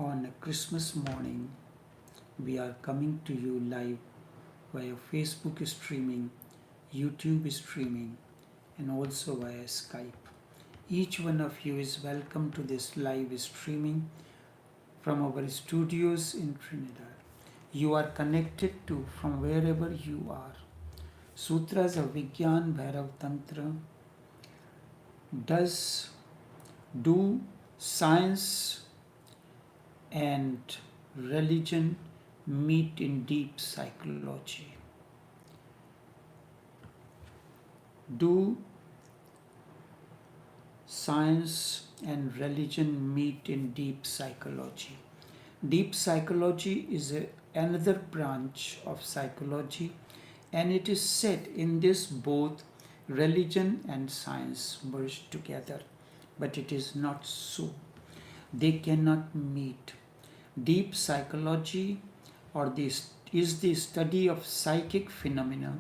On a Christmas morning, we are coming to you live via Facebook streaming, YouTube streaming, and also via Skype. Each one of you is welcome to this live streaming from our studios in Trinidad. You are connected to from wherever you are. Sutras of Vigyan Bhairav Tantra does do science and religion meet in deep psychology. Do science and religion meet in deep psychology? Deep psychology is another branch of psychology, and it is said in this both religion and science merge together, but it is not so. They cannot meet. Deep psychology is the study of psychic phenomena.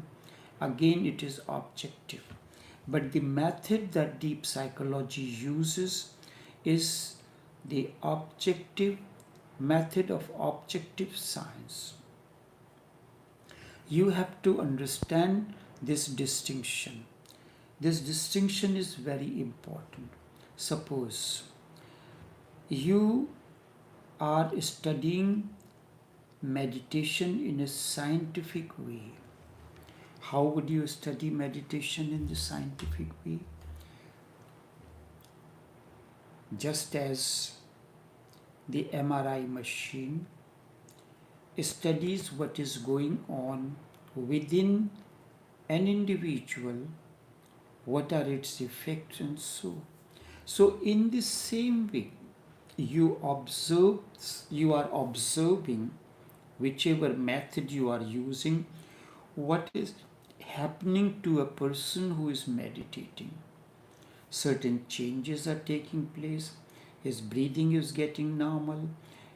Again, it is objective. But the method that deep psychology uses is the objective method of objective science. You have to understand this distinction. This distinction is very important. Suppose you are studying meditation in a scientific way. How would you study meditation in the scientific way? Just as the MRI machine studies what is going on within an individual, what are its effects and so. So in the same way, you are observing whichever method you are using, what is happening to a person who is meditating. Certain changes are taking place. His breathing is getting normal,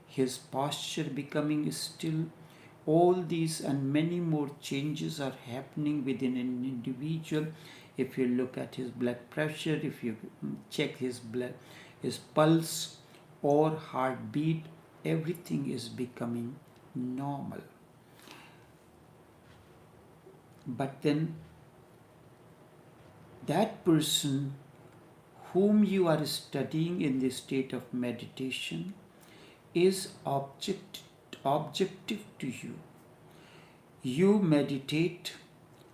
his posture becoming still. All these and many more changes are happening within an individual. If you look at his blood pressure, if you check his pulse or heartbeat, everything is becoming normal. But then that person whom you are studying in the state of meditation is objective to you. You meditate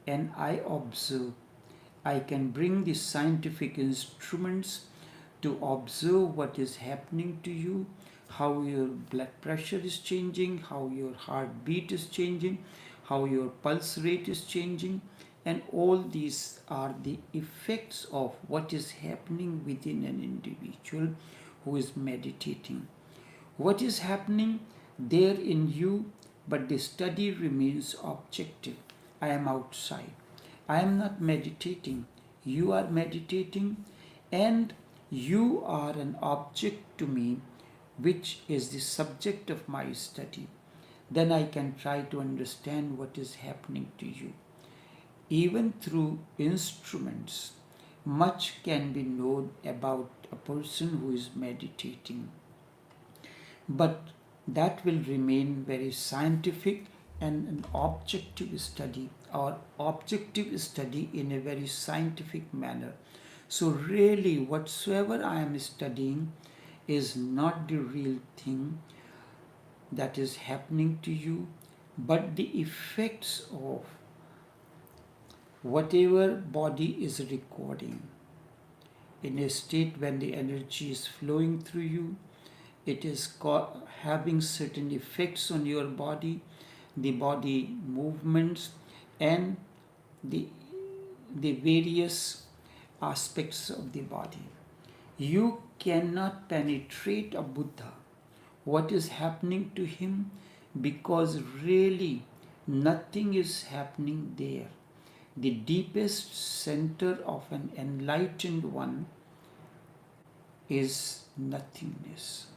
and I observe. I can bring the scientific instruments to observe what is happening to you, how your blood pressure is changing, how your heartbeat is changing, how your pulse rate is changing, and all these are the effects of what is happening within an individual who is meditating. What is happening there in you, but the study remains objective. I am outside. I am not meditating. You are meditating, and you are an object to me, which is the subject of my study. Then I can try to understand what is happening to you. Even through instruments, much can be known about a person who is meditating. But that will remain very scientific and an objective study, or objective study in a very scientific manner. So really whatsoever I am studying is not the real thing that is happening to you, but the effects of whatever body is recording. In a state when the energy is flowing through you, it is having certain effects on your body, the body movements, and the various aspects of the body. You cannot penetrate a Buddha, what is happening to him, because really nothing is happening there. The deepest center of an enlightened one is nothingness.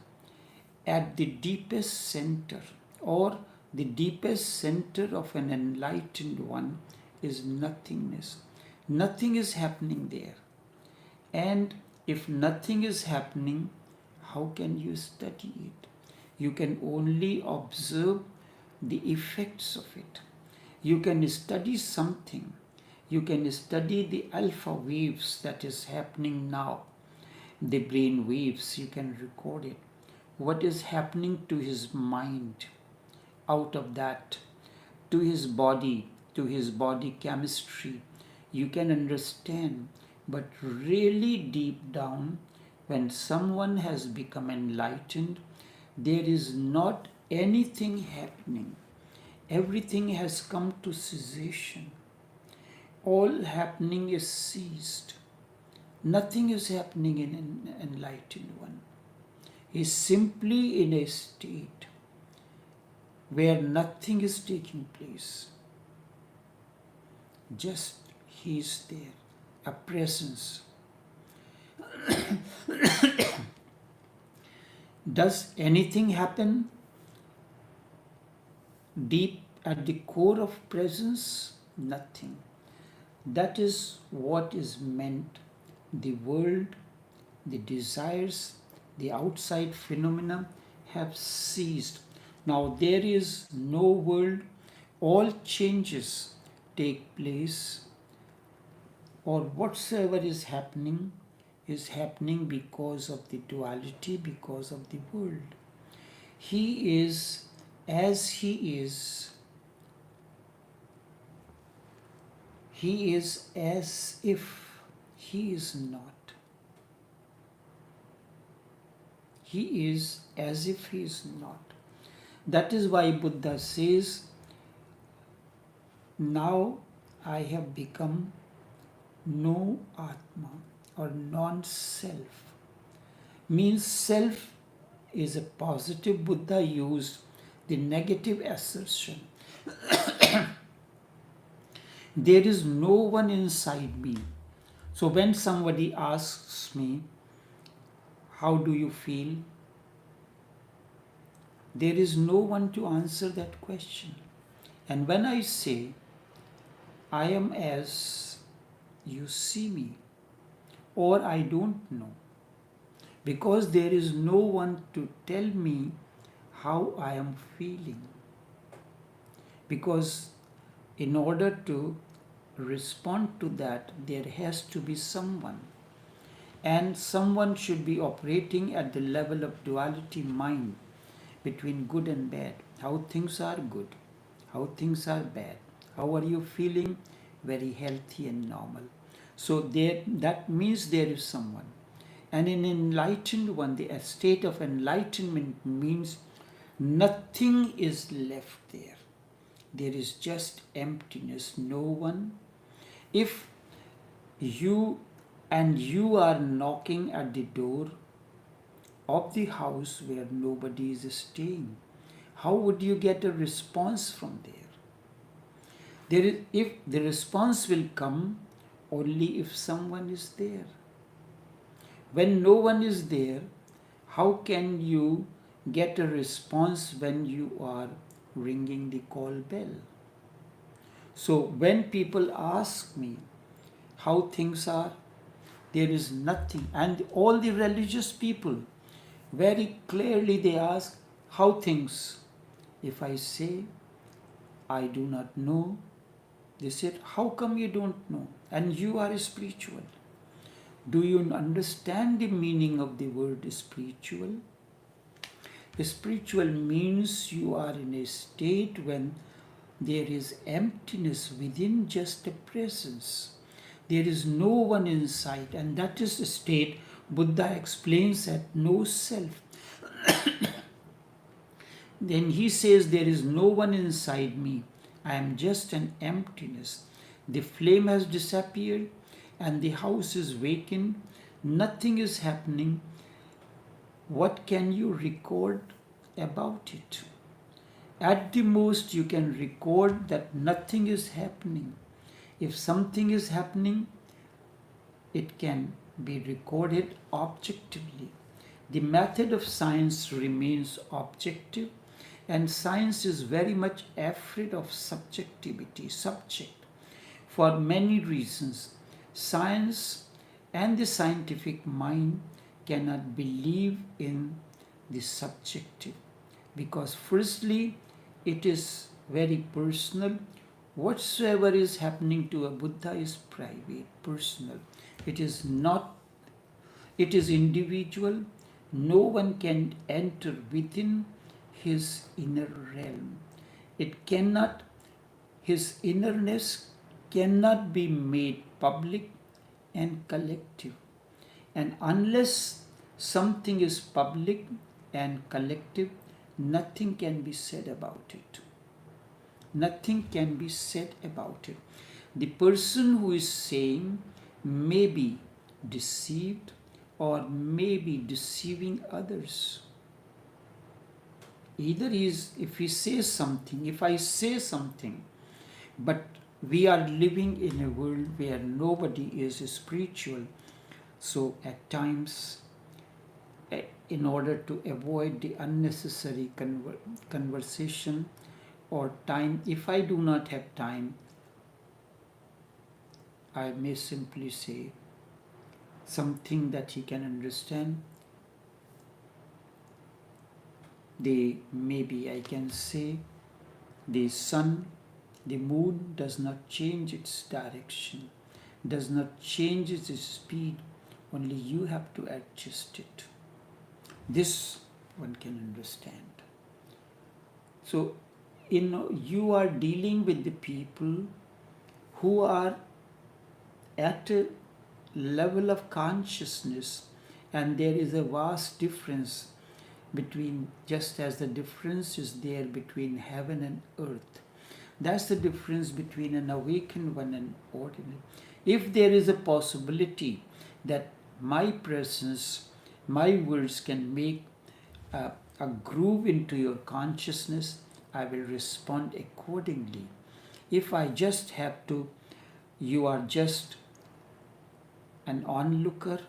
At the deepest center, or the deepest center of an enlightened one, is nothingness. Nothing is happening there. And if nothing is happening, how can you study it? You can only observe the effects of it. You can study something. You can study the alpha waves that is happening now. The brain waves, you can record it. What is happening to his mind out of that, to his body chemistry, you can understand. But really deep down, when someone has become enlightened, there is not anything happening. Everything has come to cessation. All happening is ceased. Nothing is happening in an enlightened one. He is simply in a state where nothing is taking place. Just he is there, a presence. Does anything happen deep at the core of presence? Nothing. That is what is meant. The world, the desires, the outside phenomena have ceased. Now there is no world. All changes take place, or whatsoever is happening because of the duality, because of the world. He is as he is. He is as if he is not. He is as if he is not. That is why Buddha says, now I have become no Atma or non-self. Means self is a positive. Buddha used the negative assertion. There is no one inside me. So when somebody asks me, how do you feel? There is no one to answer that question. And when I say, I am as you see me, or I don't know, because there is no one to tell me how I am feeling. Because in order to respond to that, there has to be someone. And someone should be operating at the level of duality mind, between good and bad. How things are good, how things are bad. How are you feeling? Very healthy and normal. So that means there is someone. And in enlightened one, the state of enlightenment means nothing is left there. There is just emptiness, no one. If you are knocking at the door of the house where nobody is staying, how would you get a response from there? If the response will come only if someone is there. When no one is there, how can you get a response when you are ringing the call bell? So when people ask me how things are, there is nothing. And all the religious people, very clearly they ask, how things? If I say, I do not know, they said, how come you don't know? And you are spiritual. Do you understand the meaning of the word spiritual? Spiritual means you are in a state when there is emptiness within, just a presence. There is no one inside, and that is the state Buddha explains at no self. Then he says, there is no one inside me. I am just an emptiness. The flame has disappeared and the house is vacant. Nothing is happening. What can you record about it? At the most, you can record that nothing is happening. If something is happening, it can be recorded objectively. The method of science remains objective, and science is very much afraid of subjectivity, subject, for many reasons. Science and the scientific mind cannot believe in the subjective. Because firstly, it is very personal. Whatsoever is happening to a Buddha is private, personal. It is not, it is individual. No one can enter within his inner realm. It cannot, his innerness cannot be made public and collective. And unless something is public and collective, nothing can be said about it. Nothing can be said about it. The person who is saying may be deceived or may be deceiving others. Either is, if he says something, if I say something, but we are living in a world where nobody is spiritual, so at times, in order to avoid the unnecessary conversation or time, if I do not have time, I may simply say something that he can understand. Maybe I can say the sun, the moon does not change its direction, does not change its speed, only you have to adjust it. This one can understand. So, you are dealing with the people who are at a level of consciousness, and there is a vast difference between, just as the difference is there between heaven and earth. That's the difference between an awakened one and ordinary. If there is a possibility that my presence, my words can make a groove into your consciousness, I will respond accordingly. If I just have to, you are just an onlooker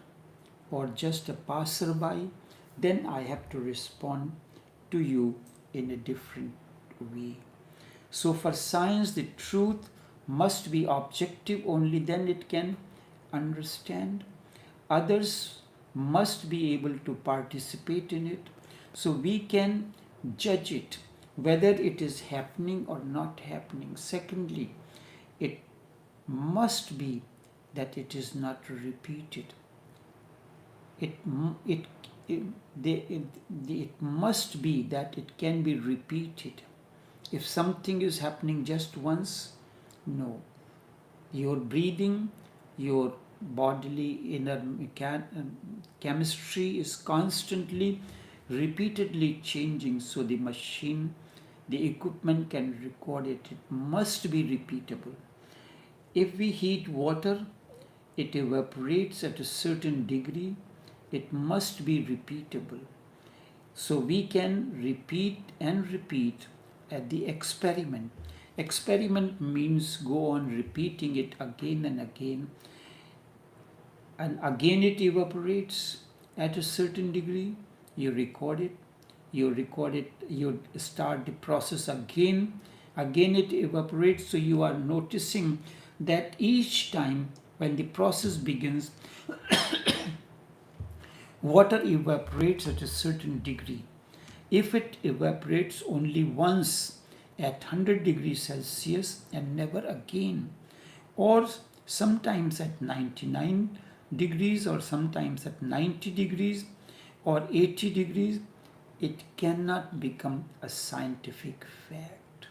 or just a passerby, then I have to respond to you in a different way. So for science, the truth must be objective, only then it can understand. Others must be able to participate in it, so we can judge it, whether it is happening or not happening. Secondly, it must be that it is not repeated. It must be that it can be repeated. If something is happening just once, no. Your breathing, your bodily inner chemistry is constantly, repeatedly changing, so the machine, the equipment can record it. It must be repeatable. If we heat water, it evaporates at a certain degree. It must be repeatable. So we can repeat and repeat at the experiment. Experiment means go on repeating it again and again. And again it evaporates at a certain degree. You record it, you start the process again. Again it evaporates, so you are noticing that each time when the process begins, water evaporates at a certain degree. If it evaporates only once at 100 degrees Celsius and never again, or sometimes at 99 degrees, or sometimes at 90 degrees or 80 degrees, it cannot become a scientific fact.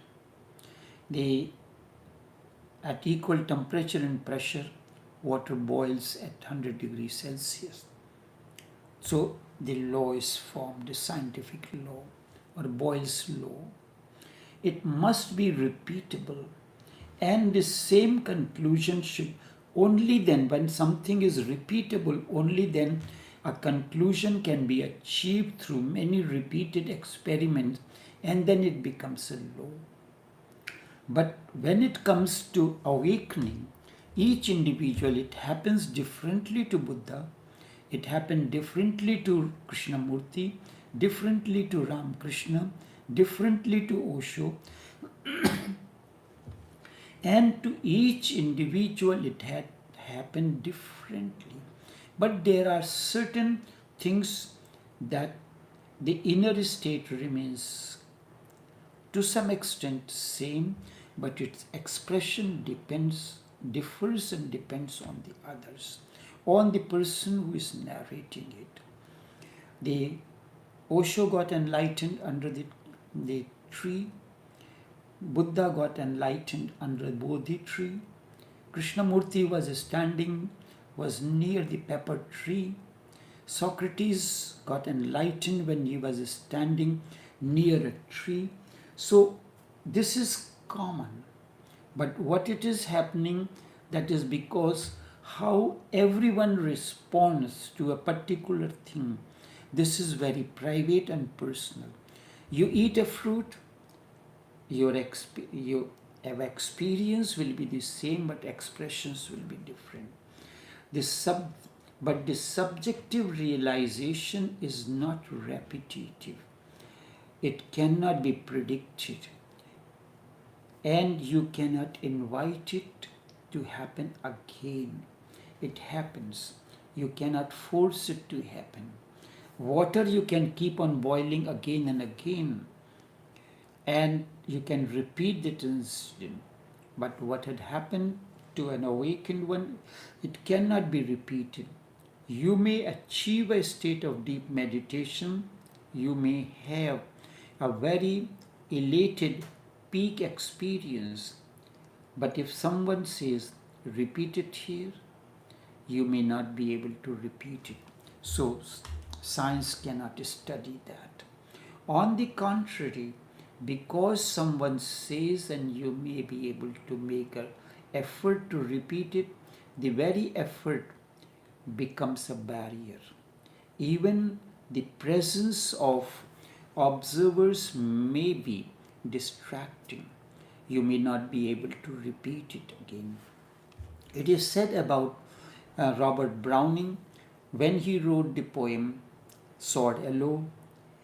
At equal temperature and pressure, water boils at 100 degrees Celsius. So the law is formed, a scientific law, or Boyle's law. It must be repeatable, and the same conclusion should, only then, when something is repeatable, only then a conclusion can be achieved through many repeated experiments, and then it becomes a law. But when it comes to awakening, each individual, it happens differently to Buddha, it happened differently to Krishnamurti, differently to Ramakrishna, differently to Osho, and to each individual it had happened differently. But there are certain things that The inner state remains to some extent same, but its expression differs and depends on the others, on the person who is narrating it. The Osho got enlightened under the tree. Buddha got enlightened under the Bodhi tree. Krishnamurti was near the pepper tree. Socrates got enlightened when he was standing near a tree. So this is common. But what it is happening, that is because how everyone responds to a particular thing. This is very private and personal. You eat a fruit, your experience will be the same, but expressions will be different. But the subjective realization is not repetitive. It cannot be predicted, and you cannot invite it to happen again. It happens. You cannot force it to happen. Water you can keep on boiling again and again, and you can repeat that incident. But what had happened to an awakened one, it cannot be repeated. You may achieve a state of deep meditation. You may have a very elated peak experience. But if someone says, repeat it here, you may not be able to repeat it. So science cannot study that. On the contrary, because someone says and you may be able to make an effort to repeat it, the very effort becomes a barrier. Even the presence of observers may be distracting. You may not be able to repeat it again. It is said about Robert Browning, when he wrote the poem Sword Aloe,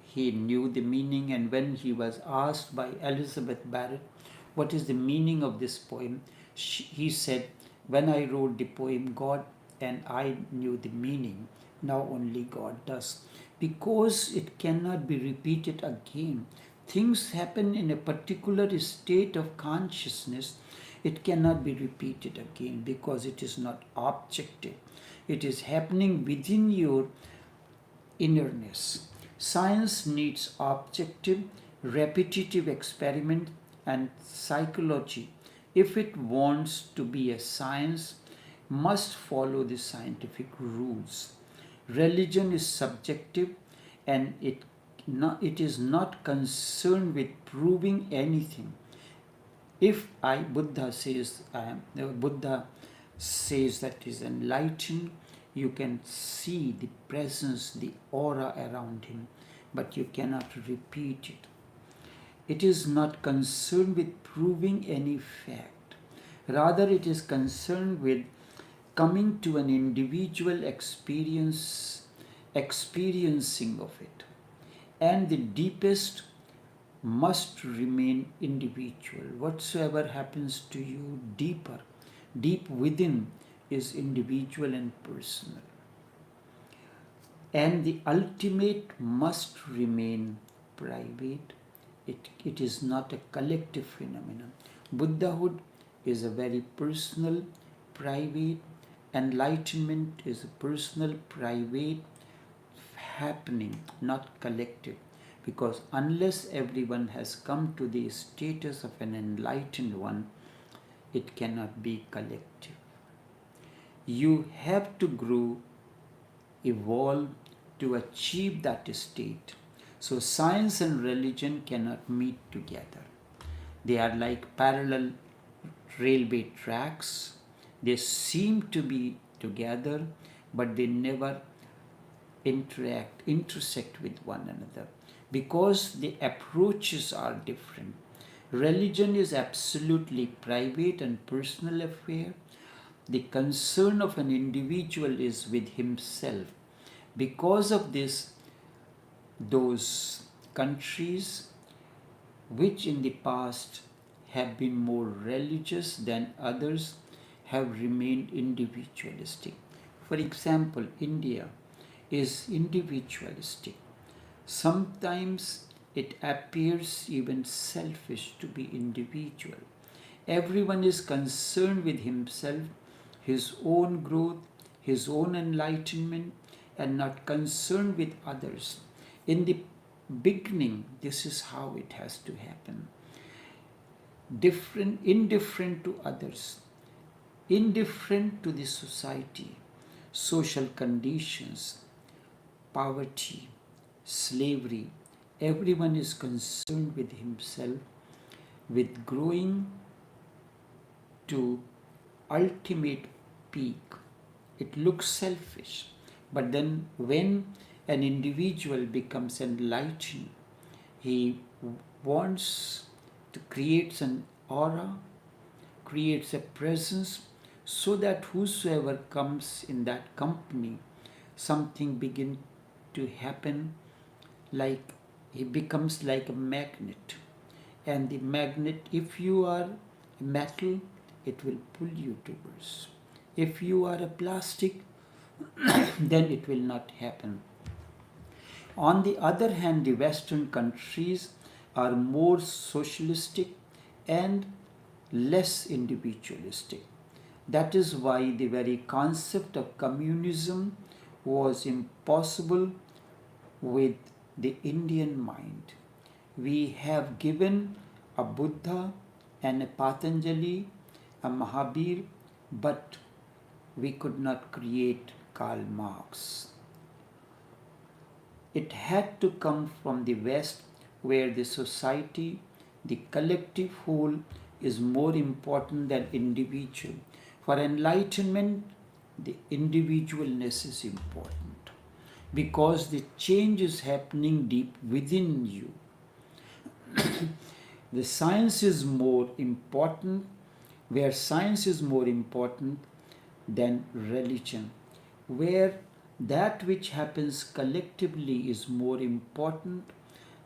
he knew the meaning, and when he was asked by Elizabeth Barrett, what is the meaning of this poem, he said, when I wrote the poem, God and I knew the meaning, now only God does. Because it cannot be repeated again. Things happen in a particular state of consciousness. It cannot be repeated again because it is not objective. It is happening within your innerness. Science needs objective, repetitive experiment, and psychology, if it wants to be a science, must follow the scientific rules. Religion is subjective, and it is not concerned with proving anything. If Buddha says that is enlightened, you can see the presence, the aura around him, but you cannot repeat it. It is not concerned with proving any fact. Rather, it is concerned with coming to an individual experiencing of it. And the deepest must remain individual. Whatsoever happens to you deep within, is individual and personal. And the ultimate must remain private. It is not a collective phenomenon. Buddhahood is a very personal, private. Enlightenment is a personal, private happening, not collective. Because unless everyone has come to the status of an enlightened one, it cannot be collective. You have to grow, evolve to achieve that state. So science and religion cannot meet together. They are like parallel railway tracks. They seem to be together, but they never intersect with one another, because the approaches are different. Religion is absolutely private and personal affair. The concern of an individual is with himself. Because of this, those countries which in the past have been more religious than others have remained individualistic. For example, India is individualistic. Sometimes it appears even selfish to be individual. Everyone is concerned with himself, his own growth, his own enlightenment, and not concerned with others. In the beginning, this is how it has to happen. Indifferent to others, indifferent to the society, social conditions, poverty, slavery. Everyone is concerned with himself, with growing to ultimate peak. It looks selfish, but then when an individual becomes enlightened, he wants to create an aura, creates a presence, so that whosoever comes in that company, something begin to happen, like he becomes like a magnet. And the magnet, if you are metal, it will pull you towards. If you are a plastic, then it will not happen. On the other hand, the Western countries are more socialistic and less individualistic. That is why the very concept of communism was impossible with the Indian mind. We have given a Buddha and a Patanjali, a Mahabir, but we could not create Karl Marx. It had to come from the West, where the society, the collective whole, is more important than individual. For enlightenment, the individualness is important, because the change is happening deep within you. The science is more important, where science is more important than religion, where that which happens collectively is more important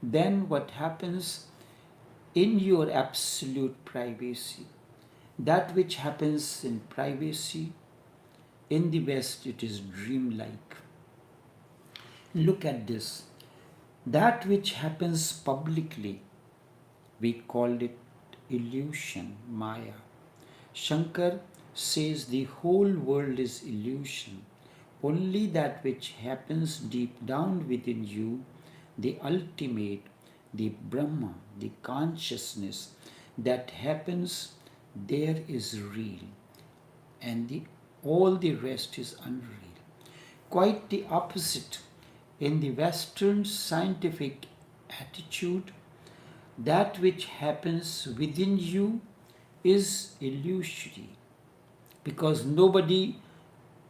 than what happens in your absolute privacy. That which happens in privacy, in the West, it is dreamlike. Look at this. That which happens publicly, we call it illusion, Maya. Shankar says the whole world is illusion. Only that which happens deep down within you, the ultimate, the Brahma, the consciousness that happens there is real, and all the rest is unreal. Quite the opposite. In the Western scientific attitude, that which happens within you is illusory, because nobody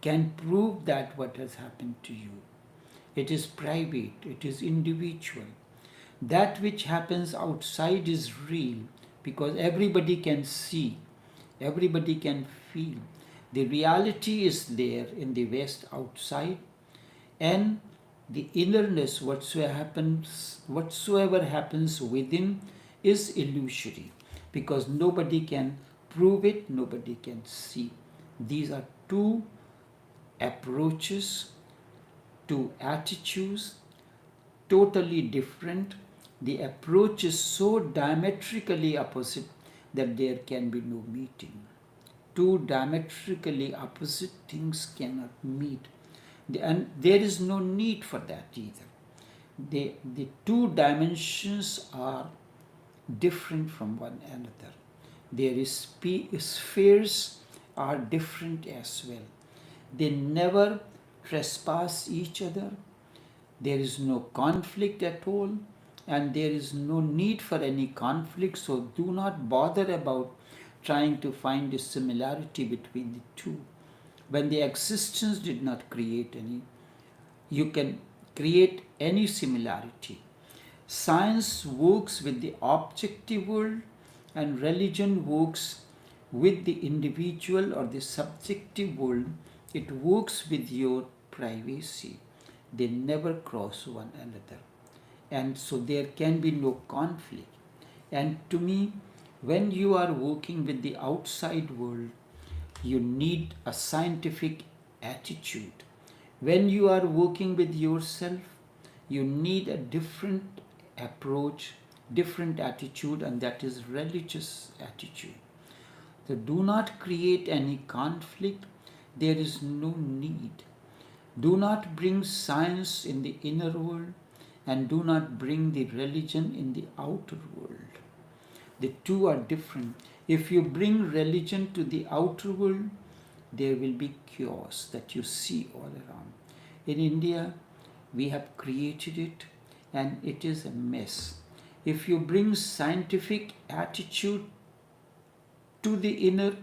can prove that what has happened to you. It is private, it is individual. That which happens outside is real, because everybody can see, everybody can feel. The reality is there in the West outside, and the innerness, whatsoever happens within, is illusory, because nobody can prove it, nobody can see. These are two approaches, two attitudes, totally different. The approach is so diametrically opposite that there can be no meeting. Two diametrically opposite things cannot meet. And there is no need for that either. The two dimensions are different from one another. Spheres are different as well. They never trespass each other. There is no conflict at all, and there is no need for any conflict, so do not bother about trying to find a similarity between the two. When the existence did not create any, you can create any similarity. Science works with the objective world, and religion works with the individual or the subjective world. It works with your privacy. They never cross one another. And so there can be no conflict. And to me, when you are working with the outside world, you need a scientific attitude. When you are working with yourself, You need a different approach, different attitude, and that is religious attitude. So do not create any conflict. There is no need. Do not bring science in the inner world and do not bring the religion in the outer world. The two are different. If you bring religion to the outer world, there will be chaos that you see all around. In India, we have created it and it is a mess. If you bring scientific attitude to the inner,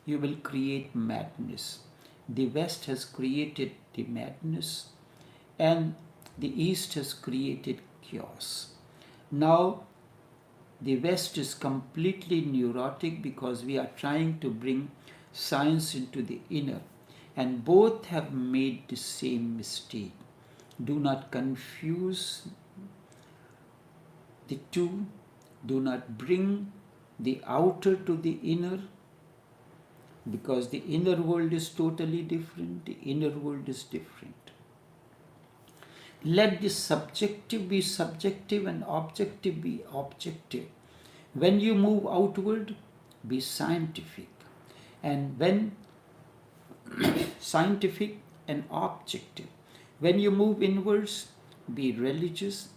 you will create madness. The West has created the madness and the East has created chaos. Now, the West is completely neurotic because we are trying to bring science into the inner, and both have made the same mistake. Do not confuse the two. Do not bring the outer to the inner, because the inner world is totally different, the inner world is different. Let the subjective be subjective and objective be objective. When you move outward, be scientific. And when scientific and objective. When you move inwards, be religious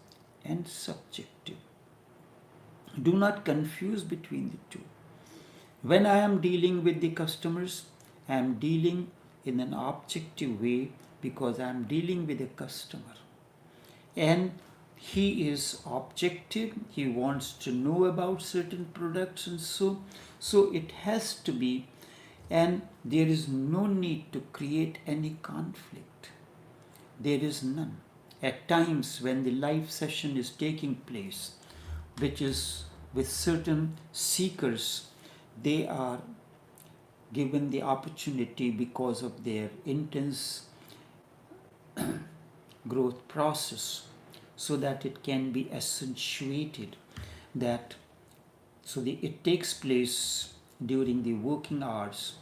and subjective. Do not confuse between the two. When I am dealing with the customers, I am dealing in an objective way because I am dealing with a customer. And he is objective, he wants to know about certain products and so it has to be, and there is no need to create any conflict. There is none. At times when the live session is taking place, which is with certain seekers, they are given the opportunity because of their intense growth process, so that it can be accentuated, that it takes place during the working hours.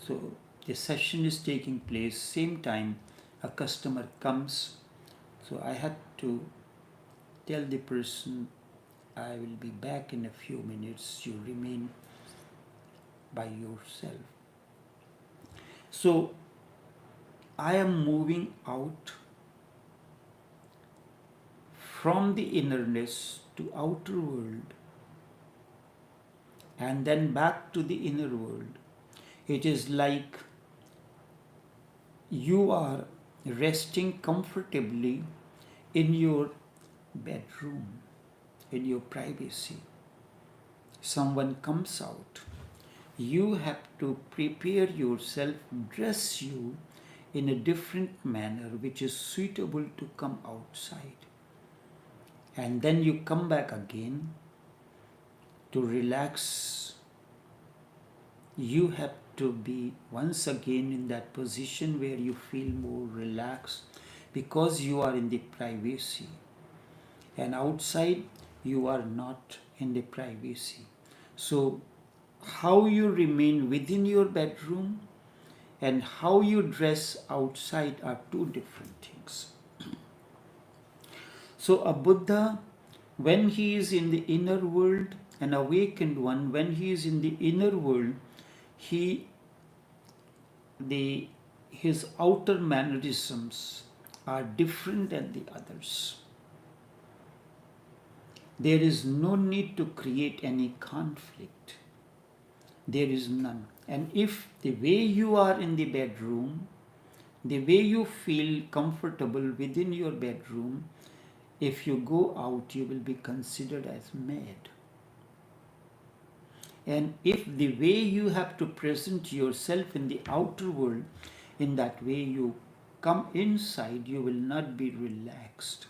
So the session is taking place, same time a customer comes. So I had to tell the person, I will be back in a few minutes, you remain by yourself. So I am moving out from the innerness to outer world and then back to the inner world. It is like you are resting comfortably in your bedroom, in your privacy. Someone comes out. You have to prepare yourself, dress you in a different manner which is suitable to come outside. And then you come back again to relax. You have to be once again in that position where you feel more relaxed because you are in the privacy. And outside you are not in the privacy. So how you remain within your bedroom and how you dress outside are two different things. So a Buddha, when he is in the inner world, an awakened one, when he is in the inner world, his outer mannerisms are different than the others. There is no need to create any conflict. There is none. And if the way you are in the bedroom, the way you feel comfortable within your bedroom, if you go out, you will be considered as mad. And if the way you have to present yourself in the outer world, in that way you come inside, you will not be relaxed.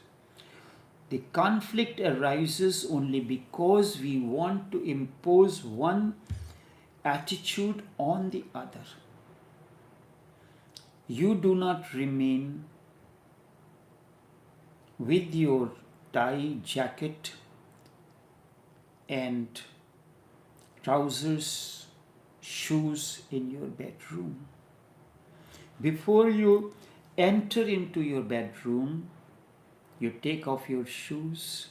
The conflict arises only because we want to impose one attitude on the other. You do not remain with your tie, jacket and trousers, shoes in your bedroom. Before you enter into your bedroom, You take off your shoes,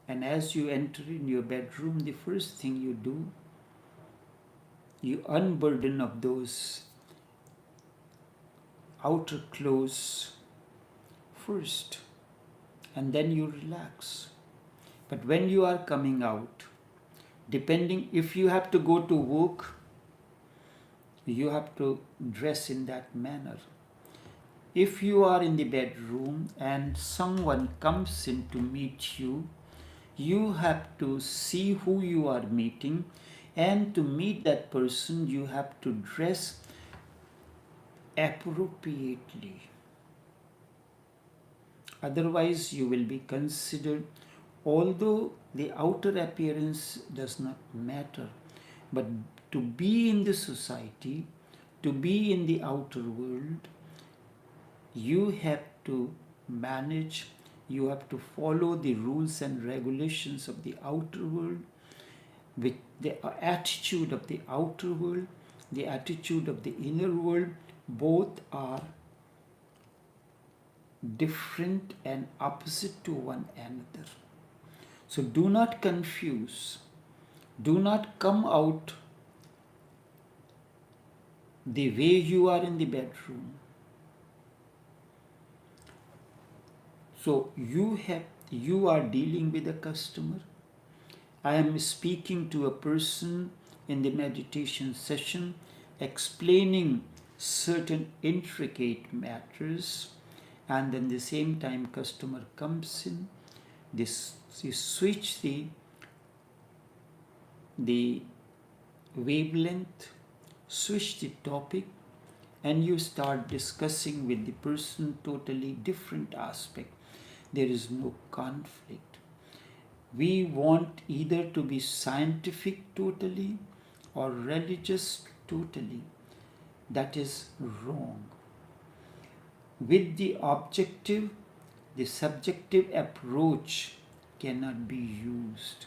and as you enter in your bedroom, the first thing you do, you unburden of those outer clothes first, and then you relax. But when you are coming out, depending if you have to go to work, you have to dress in that manner. If you are in the bedroom and someone comes in to meet you, you have to see who you are meeting, and to meet that person you have to dress appropriately. Otherwise you will be considered, although the outer appearance does not matter, but to be in the society, to be in the outer world, you have to manage, you have to follow the rules and regulations of the outer world. With the attitude of the outer world, the attitude of the inner world, both are different and opposite to one another. So do not confuse, do not come out the way you are in the bedroom. So you are dealing with a customer. I am speaking to a person in the meditation session, explaining certain intricate matters, and then the same time customer comes in. You switch the wavelength, switch the topic, and you start discussing with the person totally different aspect. There is no conflict. We want either to be scientific totally or religious totally. That is wrong. With the objective, the subjective approach cannot be used.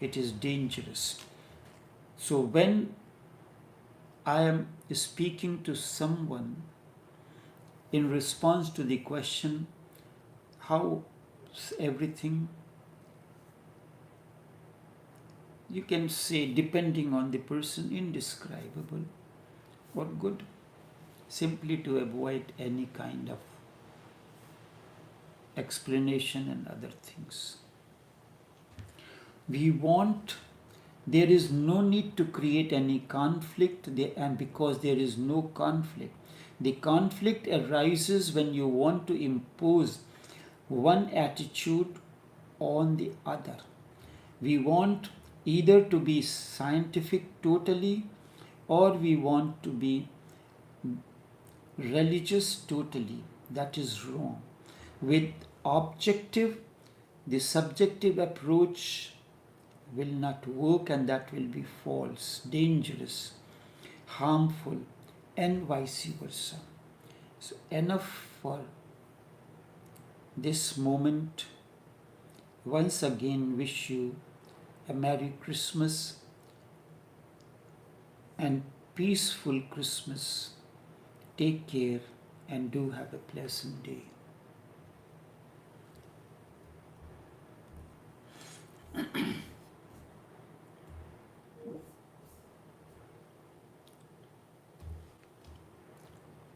It is dangerous. So when I am speaking to someone in response to the question, how's everything? You can say, depending on the person, indescribable or good, simply to avoid any kind of explanation and other things. There is no need to create any conflict, and because there is no conflict. The conflict arises when you want to impose one attitude on the other. We want either to be scientific totally, or we want to be religious totally. That is wrong. With objective, the subjective approach will not work, and that will be false, dangerous, harmful, and vice versa. So enough for this moment. Once again, wish you a Merry Christmas and peaceful Christmas. Take care and do have a pleasant day.